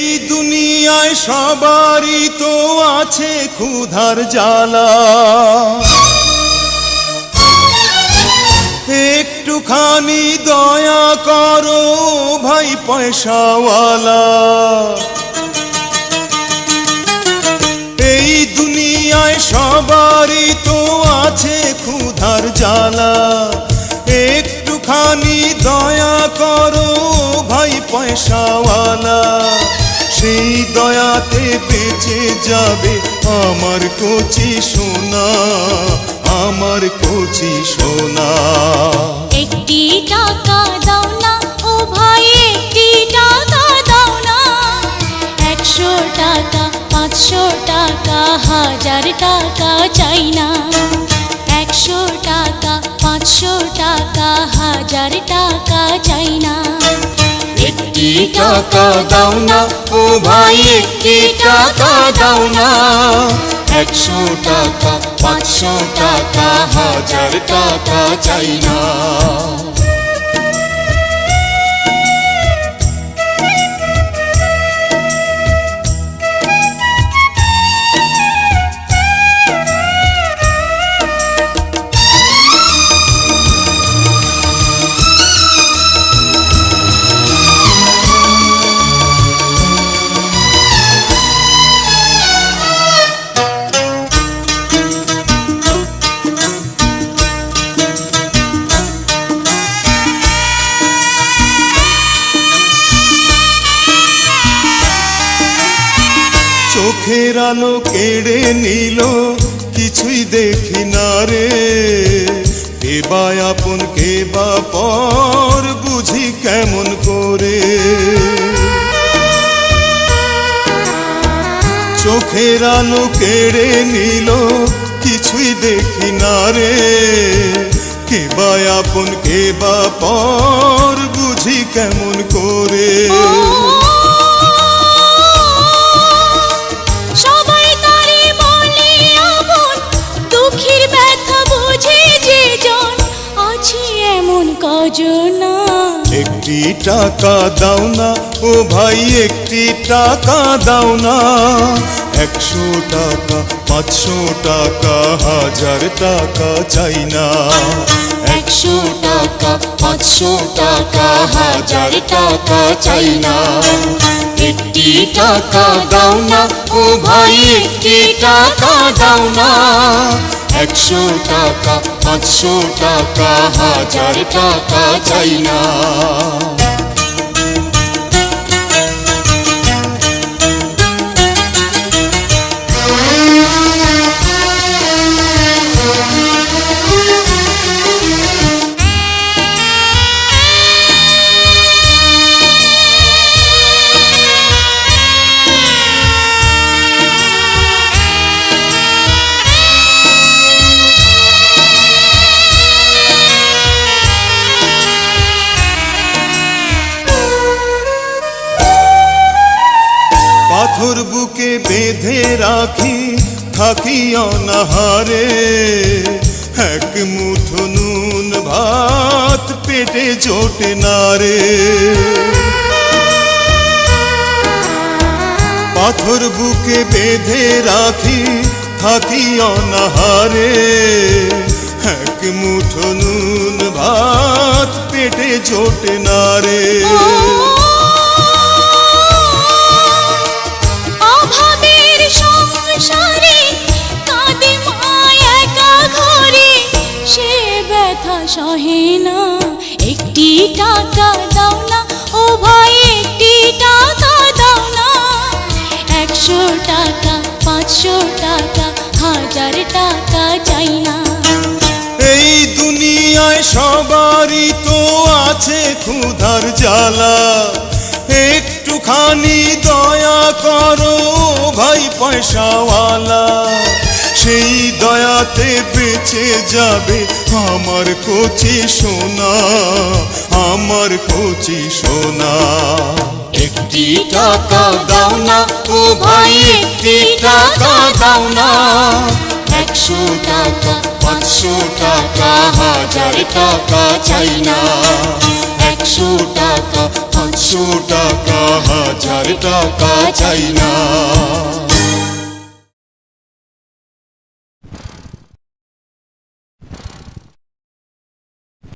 এই দুনিয়ায় সবারই তো আছে ক্ষুধার জ্বালা, একটুখানি দয়া করো ভাই পয়সাওয়ালা। এই দুনিয়ায় সবারই তো আছে ক্ষুধার জ্বালা, একটুখানি দয়া করো ভাই পয়সাওয়ালা। সেই দয়াতে বেঁচে যাবে আমার কচি সোনা, আমার কচি সোনা। একটি টাকা দাও না ও ভাই, একটি টাকা দাও না। 100 টাকা 500 টাকা 1000 টাকা চাই না। 100 টাকা 500 টাকা 1000 টাকা চাই না। একটি টাকা দাও না ও ভাই, একটি টাকা দাও না। 100 টাকা 500 টাকা 1000 টাকা চাই না। চোখের আলো কেড়ে নিল, কিছুই দেখি না রে। কে বা আপন কে বা পর, বুঝি কেমন করে। চোখের আলো কেড়ে নিল, কিছুই দেখি না রে। কে বা আপন কে বা পর, বুঝি কেমন করে। একটি টাকা দাও না ও ভাই, একটি টাকা দাও না। 100 টাকা 500 টাকা 1000 টাকা চাই না। 100 টাকা 500 টাকা 1000 টাকা চাই না। একটি টাকা দাও না ও ভাই, একটি টাকা দাও না। 100 টাকা 500 টাকা 1000 টাকা চাই না। পাথর বুকে বেঁধে রাখি, থাকি অনাহারে। এক মুঠো নুন ভাত পেটে জোটে না রে। পাথর বুকে বেঁধে রাখি, থাকি অনাহারে। এক মুঠো নুন ভাত পেটে জোটে না রে। সহে না, একটি টাকা দাও না ও ভাই, একটি টাকা দাও না। 100 টাকা 500 টাকা 1000 টাকা চাই না। এই দুনিয়ায় সবারই তো আছে ক্ষুধার জ্বালা, একটুখানি দয়া করো ভাই পয়সাওয়ালা। সেই দয়াতে বেঁচে যাবে আমার কচি সোনা, আমার কচি সোনা। একটি টাকা দাও না ও ভাই, একটি টাকা দাও না। 100 টাকা 500 টাকা 1000 টাকা চাই না। 100 টাকা 500 100 টাকা 1000 টাকা চাই না।